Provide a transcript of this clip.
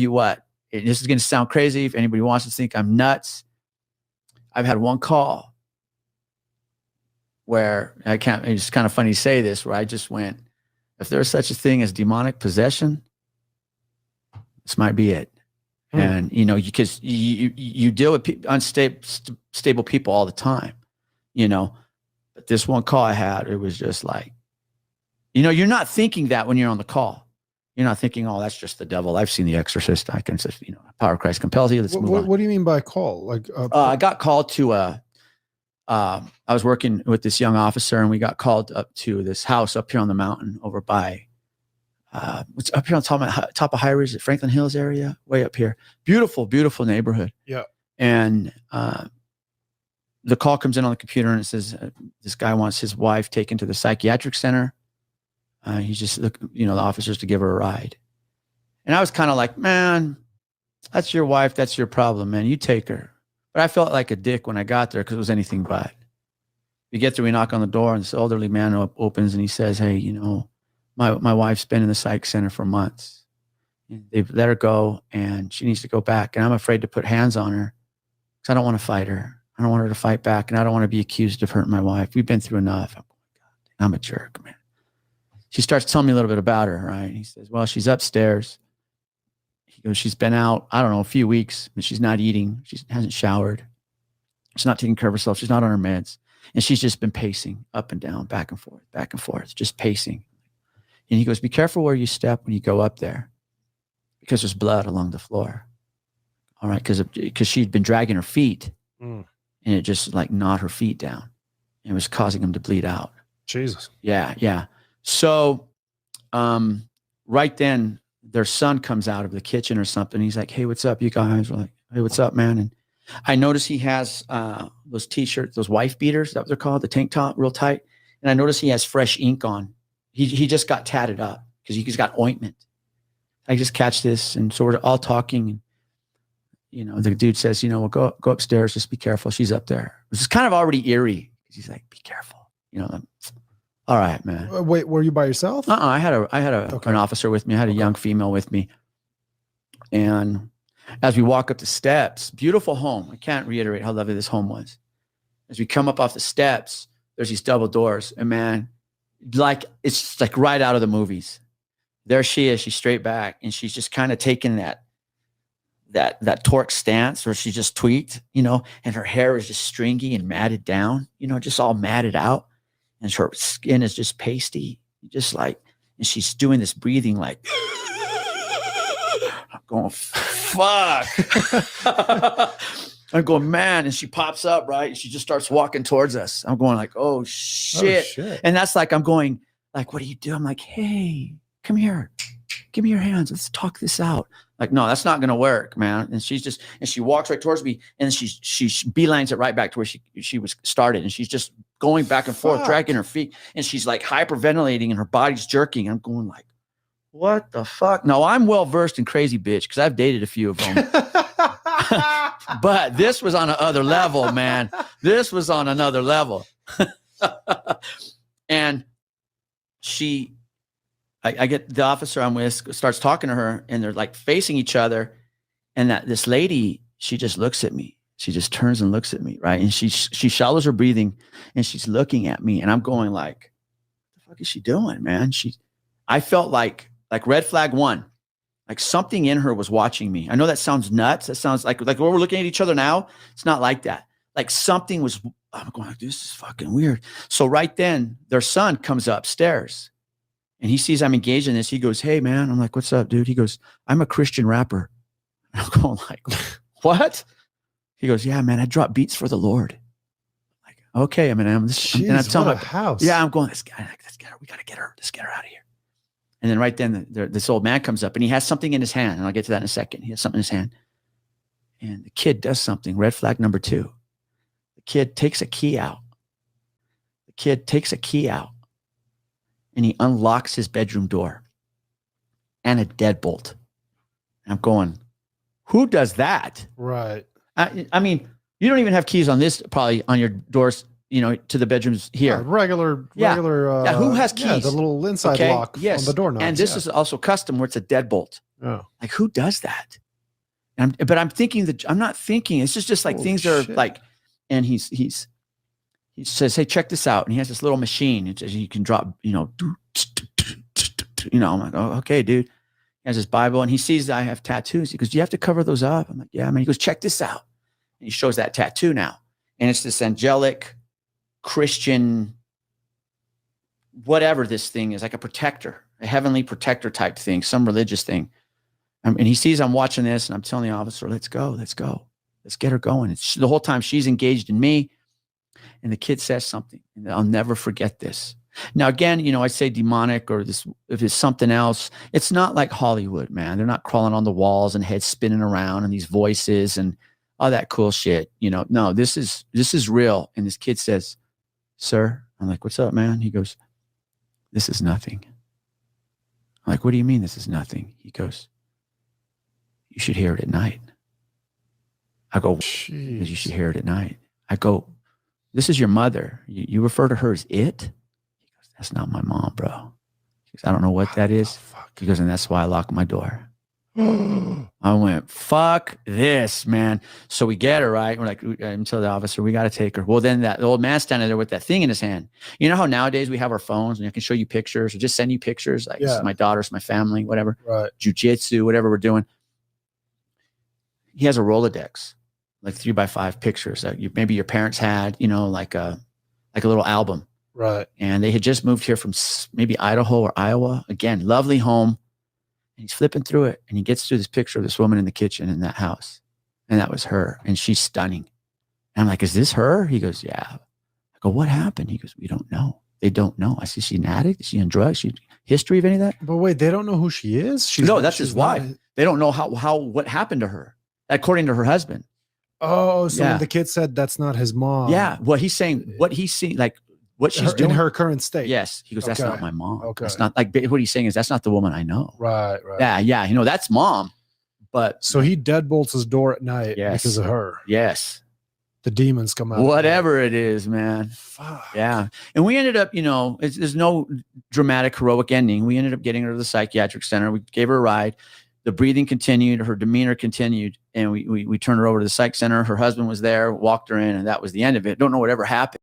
you what, this is going to sound crazy if anybody wants to think I'm nuts. I've had one call where it's kind of funny to say this, where I just went, if there's such a thing as demonic possession, this might be it. And, because you deal with unstable people all the time, but this one call I had, it was just like, you're not thinking that when you're on the call. You're not thinking, oh, that's just the devil. I've seen The Exorcist. I can just, power of Christ compels you. Let's move on. What do you mean by call? Like, I got called to, I was working with this young officer, and we got called up to this house up here on the mountain over by, it's up here on top of High Ridge, Franklin Hills area, way up here. Beautiful, beautiful neighborhood. Yeah. And the call comes in on the computer, and it says, this guy wants his wife taken to the psychiatric center. He's just, the officers to give her a ride. And I was kind of like, man, that's your wife. That's your problem, man. You take her. But I felt like a dick when I got there because it was anything but. We get there, we knock on the door, and this elderly man opens, and he says, hey, my wife's been in the psych center for months. They've let her go, and she needs to go back. And I'm afraid to put hands on her because I don't want to fight her. I don't want her to fight back, and I don't want to be accused of hurting my wife. We've been through enough. I'm a jerk, man. She starts telling me a little bit about her, right? He says, well, she's upstairs. He goes, she's been out, I don't know, a few weeks, but she's not eating. She hasn't showered. She's not taking care of herself. She's not on her meds. And she's just been pacing up and down, back and forth, just pacing. And he goes, be careful where you step when you go up there because there's blood along the floor. All right, because she'd been dragging her feet and it just like gnawed her feet down. And it was causing them to bleed out. Jesus. Yeah. So right then, their son comes out of the kitchen or something. He's like, hey, what's up, you guys? We're like, hey, what's up, man? And I notice he has those T-shirts, those wife beaters, is that what they're called, the tank top, real tight. And I notice he has fresh ink on. He just got tatted up because he's got ointment. I just catch this. And so we're all talking. And, the dude says, well, go upstairs. Just be careful. She's up there. This is kind of already eerie because he's like, be careful. All right, man. Wait, were you by yourself? I had an officer with me. I had a young female with me. And as we walk up the steps, beautiful home. I can't reiterate how lovely this home was. As we come up off the steps, there's these double doors. And man, it's like right out of the movies. There she is. She's straight back. And she's just kind of taking that torque stance where she just tweaked, and her hair is just stringy and matted down, just all matted out. And her skin is just pasty, and she's doing this breathing like, I'm going, fuck. I'm going, man. And she pops up, right? And she just starts walking towards us. I'm going like, oh shit. And that's like, I'm going like, what do you do? I'm like, hey, come here. Give me your hands. Let's talk this out. Like, no, that's not going to work, man. And she walks right towards me, and she beelines it right back to where she was started. And she's just going back and forth, dragging her feet. And she's like hyperventilating and her body's jerking. I'm going like, what the fuck? No, I'm well-versed in crazy bitch because I've dated a few of them. But this was on another level, man. This was on another level. And I get the officer I'm with starts talking to her, and they're like facing each other. And this lady, she just looks at me. She just turns and looks at me, right? And she shallows her breathing, and she's looking at me, and I'm going like, what the fuck is she doing, man? I felt like red flag one, like something in her was watching me. I know that sounds nuts. That sounds like when we're looking at each other now, it's not like that. Like something was, I'm going like, this is fucking weird. So right then their son comes upstairs. And he sees I'm engaged in this. He goes, hey, man. I'm like, what's up, dude? He goes, I'm a Christian rapper. And I'm going like, what? He goes, yeah, man, I drop beats for the Lord. I'm like, okay. I mean, and I'm telling my house. Yeah, I'm going, we got to get her. Let's get her out of here. And then right then, this old man comes up, and he has something in his hand. And I'll get to that in a second. He has something in his hand. And the kid does something. Red flag number 2. The kid takes a key out. And he unlocks his bedroom door and a deadbolt. I'm going, who does that? Right. I mean, you don't even have keys on this, probably on your doors to the bedrooms here. Regular. Yeah. Regular. Yeah, who has Yeah, keys? the little inside Okay, lock yes. on the doorknob. And this is also custom where it's a deadbolt. Oh. Like, who does that? But I'm thinking that I'm not thinking. It's just like Holy things are shit. like, and he says, hey, check this out. And he has this little machine. It's you can drop, I'm like, oh, okay, dude. He has his Bible and he sees that I have tattoos. He goes, do you have to cover those up? I'm like, yeah, man. He goes, check this out. And he shows that tattoo now. And it's this angelic Christian, whatever this thing is, like a protector, a heavenly protector type thing, some religious thing. And he sees I'm watching this and I'm telling the officer, let's go. Let's get her going. It's the whole time she's engaged in me. And the kid says something, and I'll never forget this. Now, again, I say demonic or this, if it's something else, it's not like Hollywood, man. They're not crawling on the walls and heads spinning around and these voices and all that cool shit. No, this is real. And this kid says, sir, I'm like, what's up, man? He goes, this is nothing. I'm like, what do you mean this is nothing? He goes, you should hear it at night. I go, Jeez. you should hear it at night. I go, this is your mother. You refer to her as it? He goes, that's not my mom, bro. He goes, I don't know what that is. He goes, and that's why I lock my door. I went, fuck this, man. So we get her, right? We're like, I'm telling the officer, we got to take her. Well, then the old man's standing there with that thing in his hand. You know how nowadays we have our phones and I can show you pictures or just send you pictures, like this is my daughter's, my family, whatever, Right. jujitsu, whatever we're doing. He has a Rolodex, like 3x5 pictures that maybe your parents had, like a little album. Right. And they had just moved here from maybe Idaho or Iowa. Again, lovely home. And he's flipping through it and he gets to this picture of this woman in the kitchen in that house. And that was her. And she's stunning. And I'm like, is this her? He goes, yeah. I go, what happened? He goes, we don't know. They don't know. I see, she's an addict. Is she on drugs? History of any of that? But wait, they don't know who she is? No, that's his wife. They don't know what happened to her, according to her husband. Oh, so Yeah. when the kid said that's not his mom. Yeah. What he's saying, what he's seeing, like what she's doing. In her current state. Yes. He goes, that's Okay. not my mom. Okay. That's not like what he's saying is that's not the woman I know. Right. Yeah. That's mom. But So he deadbolts his door at night Yes. because of her. yes, The demons come out. whatever it is, man. Fuck. Yeah. And we ended up, there's no dramatic, heroic ending. We ended up getting her to the psychiatric center. We gave her a ride. The breathing continued. Her demeanor continued. And we turned her over to the psych center. Her husband was there, walked her in, and that was the end of it. Don't know whatever happened.